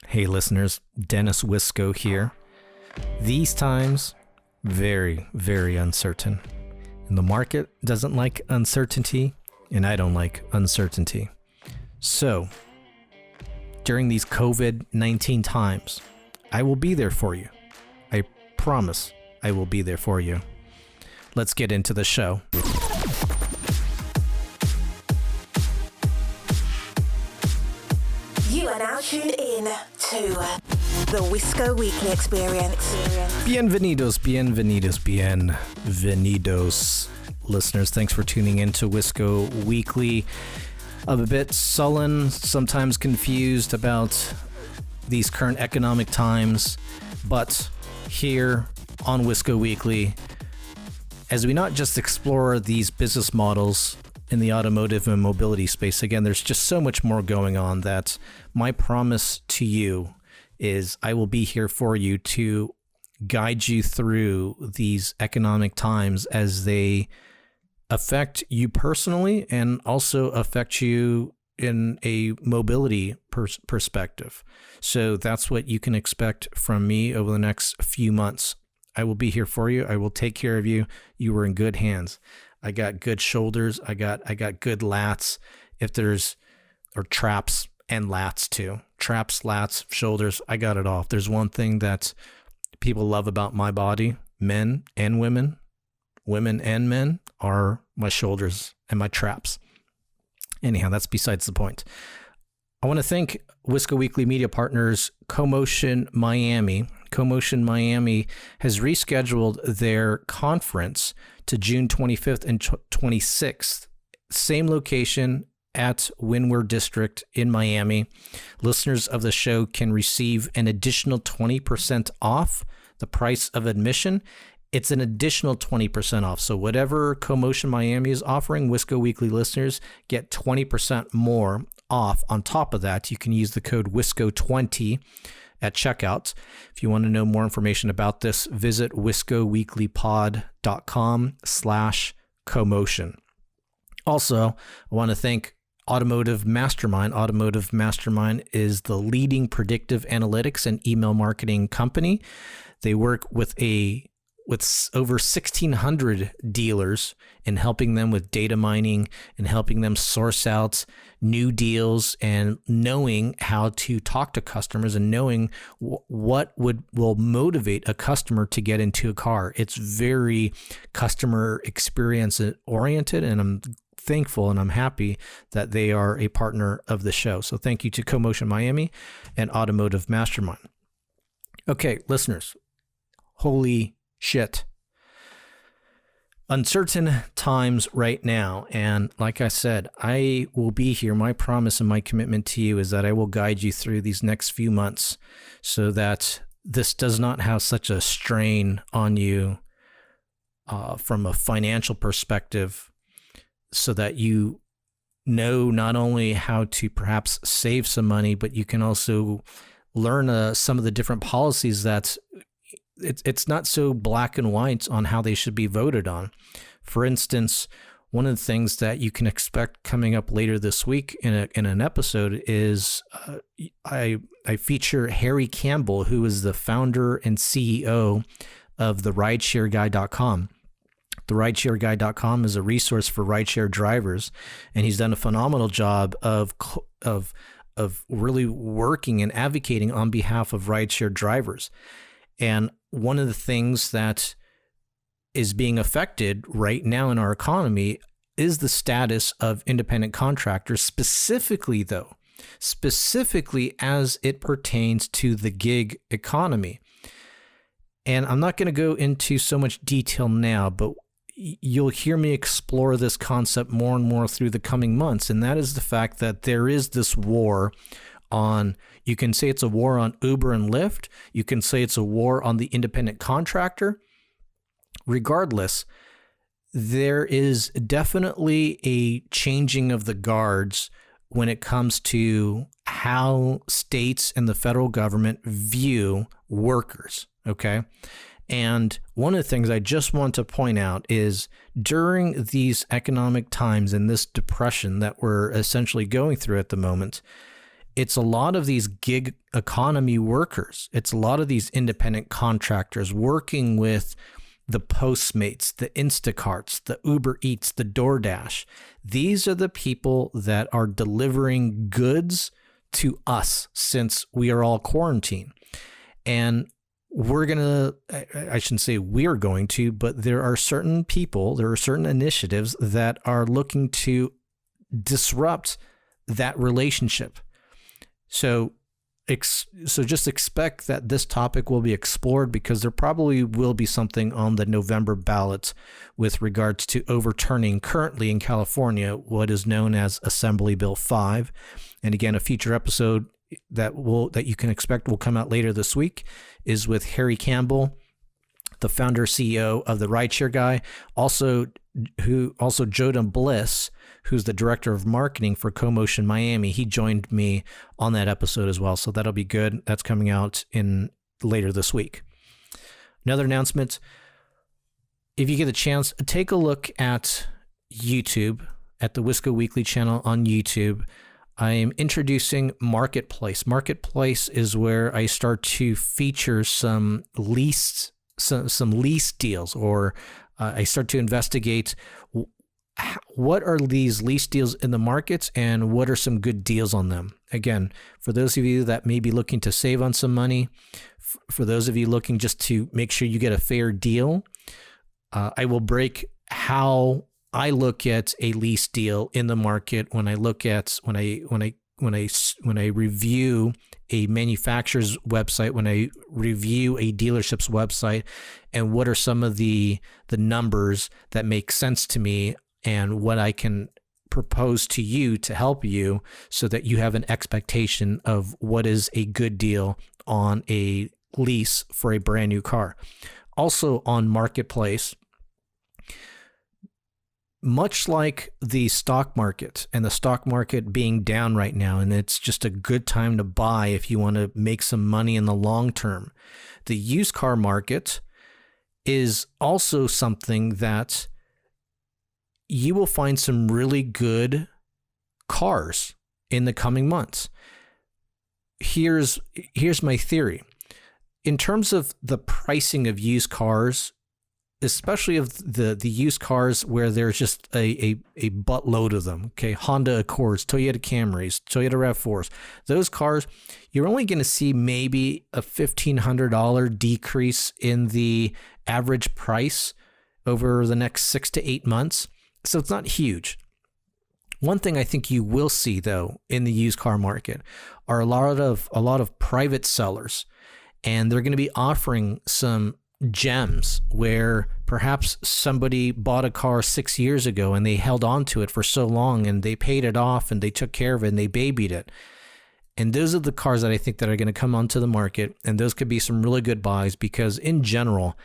Hey listeners, Dennis Wisco here. These times, very, very uncertain. And the market doesn't like uncertainty, and I don't like uncertainty. So, during these COVID-19 times, I will be there for you. I promise I will be there for you. Let's get into the show. You are now tuned in to the Wisco Weekly Experience. Bienvenidos. Listeners, thanks for tuning in to Wisco Weekly. I'm a bit sullen, sometimes confused about these current economic times, but here on Wisco Weekly, as we not just explore these business models in the automotive and mobility space, again, there's just so much more going on that my promise to you is I will be here for you to guide you through these economic times as they affect you personally and also affect you in a mobility perspective. So that's what you can expect from me over the next few months. I will be here for you. I will take care of you. You are in good hands. I got good shoulders. I got good lats. Or traps and lats too. Traps, lats, shoulders. I got it all. If there's one thing that people love about my body, men and women and men, are my shoulders and my traps. Anyhow, that's besides the point. I want to thank Wisco Weekly media partners, CoMotion Miami. CoMotion Miami has rescheduled their conference to June 25th and 26th. Same location at Windward District in Miami. Listeners of the show can receive an additional 20% off the price of admission. It's an additional 20% off. So whatever CoMotion Miami is offering, Wisco Weekly listeners get 20% more off. On top of that, you can use the code WISCO20 at checkout. If you want to know more information about this, visit wiscoweeklypod.com/CoMotion. Also, I want to thank automotiveMastermind. automotiveMastermind is the leading predictive analytics and email marketing company. They work with over 1,600 dealers in helping them with data mining and helping them source out new deals and knowing how to talk to customers and knowing what will motivate a customer to get into a car. It's very customer experience oriented, and I'm thankful and I'm happy that they are a partner of the show. So thank you to CoMotion Miami and Automotive Mastermind. Okay, listeners, holy shit. Uncertain times right now. And like I said, I will be here. My promise and my commitment to you is that I will guide you through these next few months so that this does not have such a strain on you from a financial perspective, so that you know not only how to perhaps save some money, but you can also learn some of the different policies that it's not so black and white on how they should be voted on. For instance, one of the things that you can expect coming up later this week in an episode is I feature Harry Campbell, who is the founder and CEO of the rideshareguy.com. The rideshareguy.com is a resource for rideshare drivers, and he's done a phenomenal job of really working and advocating on behalf of rideshare drivers. And one of the things that is being affected right now in our economy is the status of independent contractors, specifically as it pertains to the gig economy. And I'm not going to go into so much detail now, but you'll hear me explore this concept more and more through the coming months. And that is the fact that there is this war on, you can say it's a war on Uber and Lyft. You can say it's a war on the independent contractor. Regardless, there is definitely a changing of the guards when it comes to how states and the federal government view workers, okay? And one of the things I just want to point out is during these economic times and this depression that we're essentially going through at the moment, it's a lot of these gig economy workers. It's a lot of these independent contractors working with the Postmates, the Instacarts, the Uber Eats, the DoorDash. These are the people that are delivering goods to us since we are all quarantined. And we're going to, I shouldn't say we're going to, but there are certain people, there are certain initiatives that are looking to disrupt that relationship. So just expect that this topic will be explored, because there probably will be something on the November ballot with regards to overturning currently in California what is known as Assembly Bill 5. And again, a future episode that you can expect will come out later this week is with Harry Campbell, the founder CEO of the Rideshare Guy, also Jodan Bliss, who's the director of marketing for CoMotion Miami. He joined me on that episode as well, so that'll be good. That's coming out in later this week. Another announcement: if you get a chance, take a look at YouTube, at the Wisco Weekly channel on YouTube. I am introducing Marketplace. Marketplace is where I start to feature some lease deals, or I start to investigate what are these lease deals in the markets and what are some good deals on them. Again, for those of you that may be looking to save on some money, for those of you looking just to make sure you get a fair deal, I will break how I look at a lease deal in the market when I review a manufacturer's website, when I review a dealership's website, and what are some of the numbers that make sense to me and what I can propose to you to help you so that you have an expectation of what is a good deal on a lease for a brand new car. Also on Marketplace, much like the stock market, and the stock market being down right now, and it's just a good time to buy if you want to make some money in the long term, the used car market is also something that you will find some really good cars in the coming months. Here's my theory. In terms of the pricing of used cars, especially of the used cars where there's just a buttload of them, okay? Honda Accords, Toyota Camrys, Toyota RAV4s, those cars, you're only going to see maybe a $1,500 decrease in the average price over the next 6 to 8 months. So it's not huge. One thing I think you will see, though, in the used car market are a lot of private sellers, and they're going to be offering some gems where perhaps somebody bought a car 6 years ago and they held on to it for so long and they paid it off and they took care of it and they babied it. And those are the cars that I think that are going to come onto the market, and those could be some really good buys, because in general,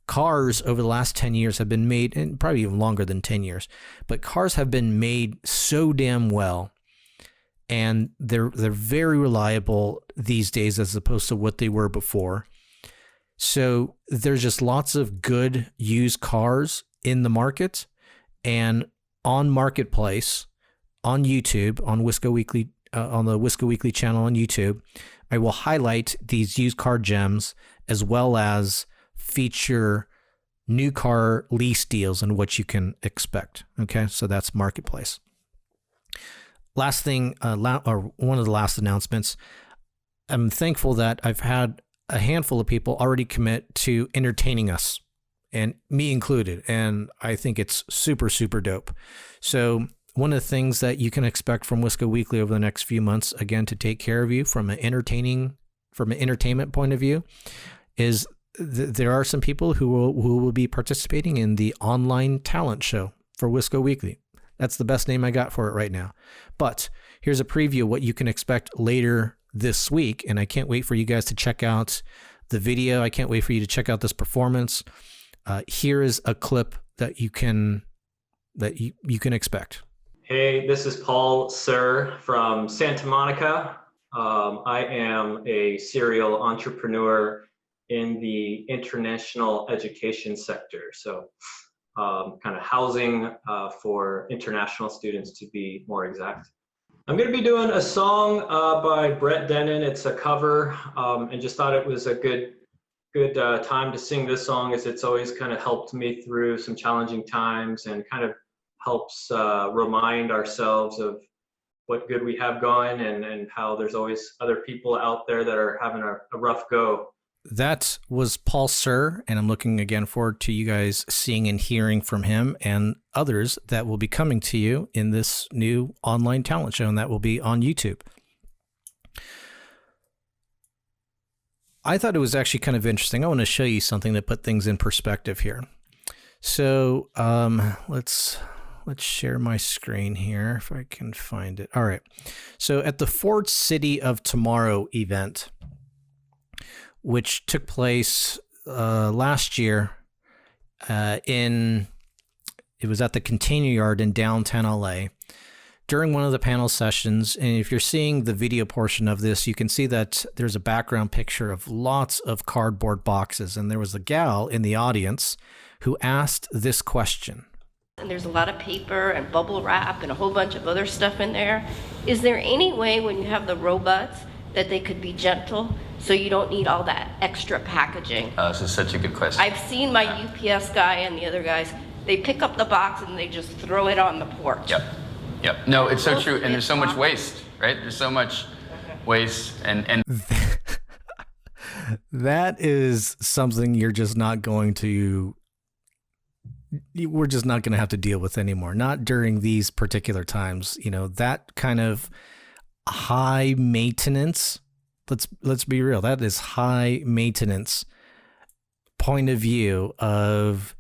cars over the last 10 years have been made, and probably even longer than 10 years, but cars have been made so damn well, and they're very reliable these days as opposed to what they were before. So there's just lots of good used cars in the market, and on Marketplace, on YouTube, on Wisco Weekly, on the Wisco Weekly channel on YouTube, I will highlight these used car gems as well as feature new car lease deals and what you can expect. Okay, so that's Marketplace. Last thing, or one of the last announcements, I'm thankful that I've had a handful of people already commit to entertaining us, and me included, and I think it's super, super dope. So one of the things that you can expect from Wisco Weekly over the next few months, again, to take care of you from an entertainment point of view, is there are some people who will be participating in the online talent show for Wisco Weekly. That's the best name I got for it right now. But here's a preview of what you can expect later this week, and I can't wait for you guys to check out the video. I can't wait for you to check out this performance. Here is a clip that you can expect. Hey, this is Paul Sir from Santa Monica. I am a serial entrepreneur in the international education sector. So kind of housing for international students, to be more exact. I'm going to be doing a song by Brett Dennen. It's a cover, and just thought it was a good time to sing this song, as it's always kind of helped me through some challenging times and kind of helps remind ourselves of what good we have going, and how there's always other people out there that are having a rough go. That was Paul Sir, and I'm looking again forward to you guys seeing and hearing from him and others that will be coming to you in this new online talent show, and that will be on YouTube. I thought it was actually kind of interesting. I want to show you something to put things in perspective here. So let's share my screen here if I can find it. All right. So at the Ford City of Tomorrow event, which took place last year it was at the Container Yard in downtown LA. During one of the panel sessions, and if you're seeing the video portion of this, you can see that there's a background picture of lots of cardboard boxes, and there was a gal in the audience who asked this question. And there's a lot of paper and bubble wrap and a whole bunch of other stuff in there. Is there any way when you have the robots that they could be gentle so you don't need all that extra packaging? This is such a good question. I've seen my UPS guy and the other guys, they pick up the box and they just throw it on the porch. Yep. No, it's so true. And there's so much waste, right? There's so much waste and that is something we're just not going to have to deal with anymore. Not during these particular times. You know, that kind of high maintenance, let's be real, that is high maintenance point of view of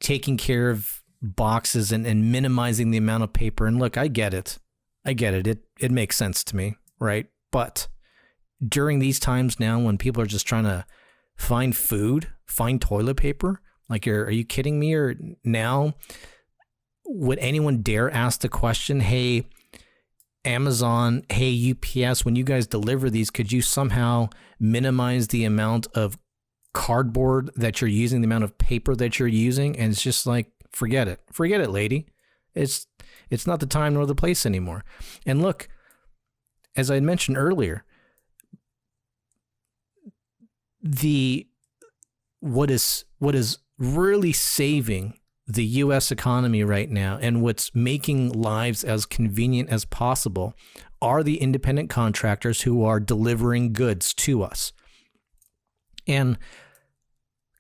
taking care of boxes and minimizing the amount of paper. And look, I get it. It makes sense to me, right? But during these times now when people are just trying to find food, find toilet paper, like are you kidding me? Or now would anyone dare ask the question, hey, Amazon, hey, UPS, when you guys deliver these, could you somehow minimize the amount of cardboard that you're using, the amount of paper that you're using? And it's just like, forget it, lady. It's not the time nor the place anymore. And look, as I mentioned earlier, what is really saving the U.S. economy right now and what's making lives as convenient as possible are the independent contractors who are delivering goods to us. And,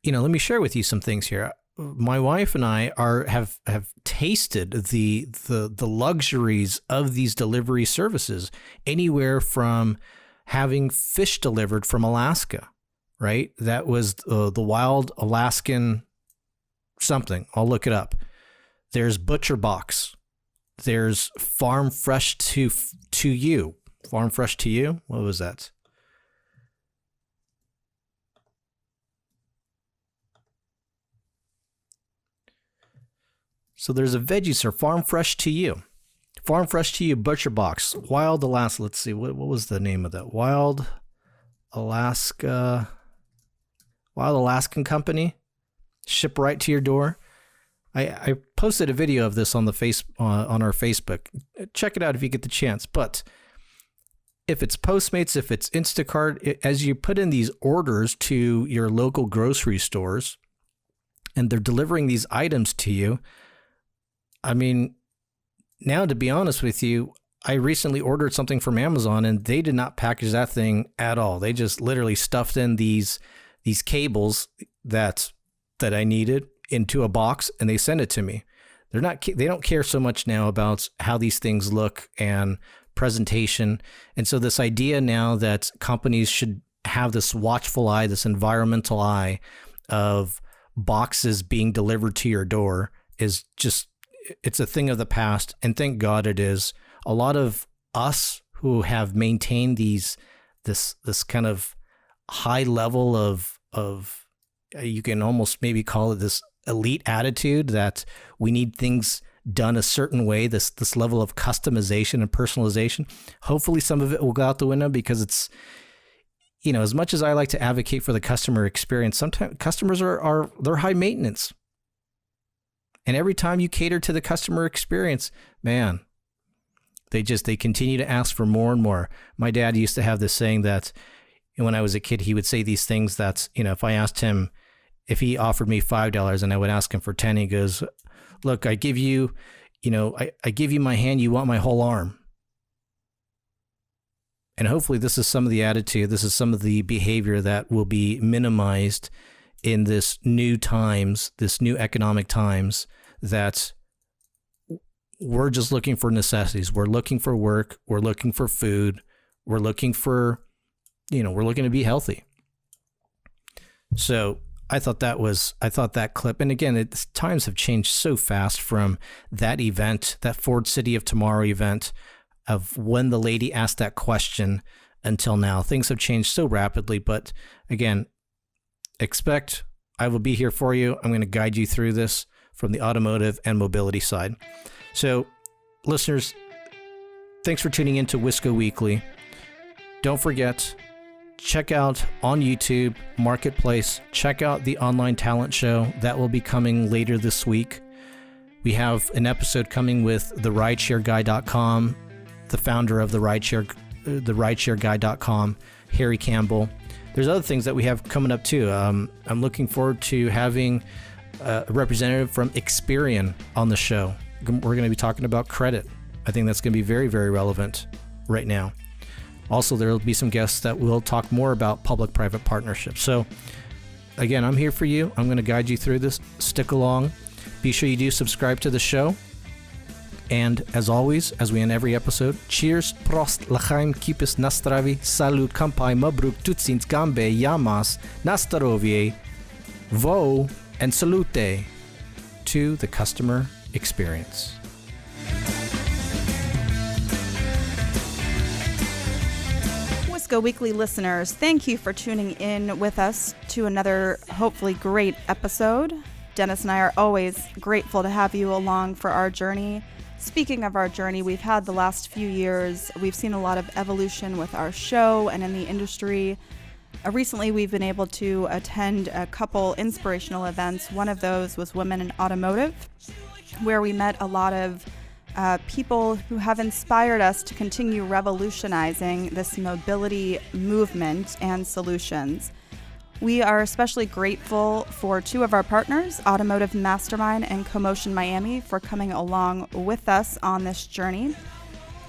you know, let me share with you some things here. My wife and I have tasted the luxuries of these delivery services, anywhere from having fish delivered from Alaska, right? That was the wild Alaskan something. I'll look it up. There's Butcher Box. There's Farm Fresh to You. Farm Fresh to You? What was that? So there's a veggie, sir. Farm Fresh to You. Farm Fresh to You, Butcher Box. Wild Alaska. Let's see. What was the name of that? Wild Alaskan Company. Ship right to your door. I posted a video of this on on our Facebook. Check it out if you get the chance. But if it's Postmates, if it's Instacart, as you put in these orders to your local grocery stores and they're delivering these items to you, I mean, now to be honest with you, I recently ordered something from Amazon and they did not package that thing at all. They just literally stuffed in these cables that I needed into a box and they send it to me. They don't care so much now about how these things look and presentation. And so this idea now that companies should have this watchful eye, this environmental eye of boxes being delivered to your door is just, it's a thing of the past. And thank God it is. A lot of us who have maintained this kind of high level of you can almost maybe call it this elite attitude that we need things done a certain way, this level of customization and personalization. Hopefully some of it will go out the window because it's, you know, as much as I like to advocate for the customer experience, sometimes customers they're high maintenance. And every time you cater to the customer experience, man, They continue to ask for more and more. My dad used to have this saying that when I was a kid, he would say these things that, if I asked him, if he offered me $5 and I would ask him for 10, he goes, look, I give you, I give you my hand, you want my whole arm. And hopefully this is some of the attitude, this is some of the behavior that will be minimized in this new times, this new economic times, that we're just looking for necessities. We're looking for work. We're looking for food. We're looking for, we're looking to be healthy. So I thought that clip, and again, times have changed so fast from that event, that Ford City of Tomorrow event, of when the lady asked that question until now. Things have changed so rapidly, but again, expect I will be here for you. I'm going to guide you through this from the automotive and mobility side. So, listeners, thanks for tuning in to Wisco Weekly. Don't forget, check out on YouTube, Marketplace, check out the online talent show. That will be coming later this week. We have an episode coming with therideshareguy.com, the founder of the rideshareguy.com, Harry Campbell. There's other things that we have coming up too. I'm looking forward to having a representative from Experian on the show. We're going to be talking about credit. I think that's going to be very, very relevant right now. Also, there will be some guests that will talk more about public-private partnerships. So, again, I'm here for you. I'm going to guide you through this. Stick along. Be sure you do subscribe to the show. And as always, as we end every episode, cheers, prost, lachaim, kipis, nastravi, salut, kampai, mabruk, tutsins, gambe, yamas, nastarovie, vo, and salute to the customer experience. Wisco Weekly listeners, thank you for tuning in with us to another hopefully great episode. Dennis and I are always grateful to have you along for our journey. Speaking of our journey, we've had the last few years, we've seen a lot of evolution with our show and in the industry. Recently, we've been able to attend a couple inspirational events. One of those was Women in Automotive, where we met a lot of people who have inspired us to continue revolutionizing this mobility movement and solutions. We are especially grateful for two of our partners, AutomotiveMastermind and CoMotion Miami, for coming along with us on this journey.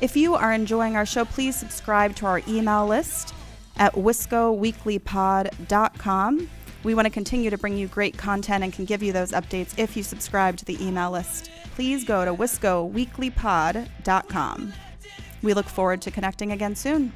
If you are enjoying our show, please subscribe to our email list at wiscoweeklypod.com. We want to continue to bring you great content and can give you those updates if you subscribe to the email list. Please go to wiscoweeklypod.com. We look forward to connecting again soon.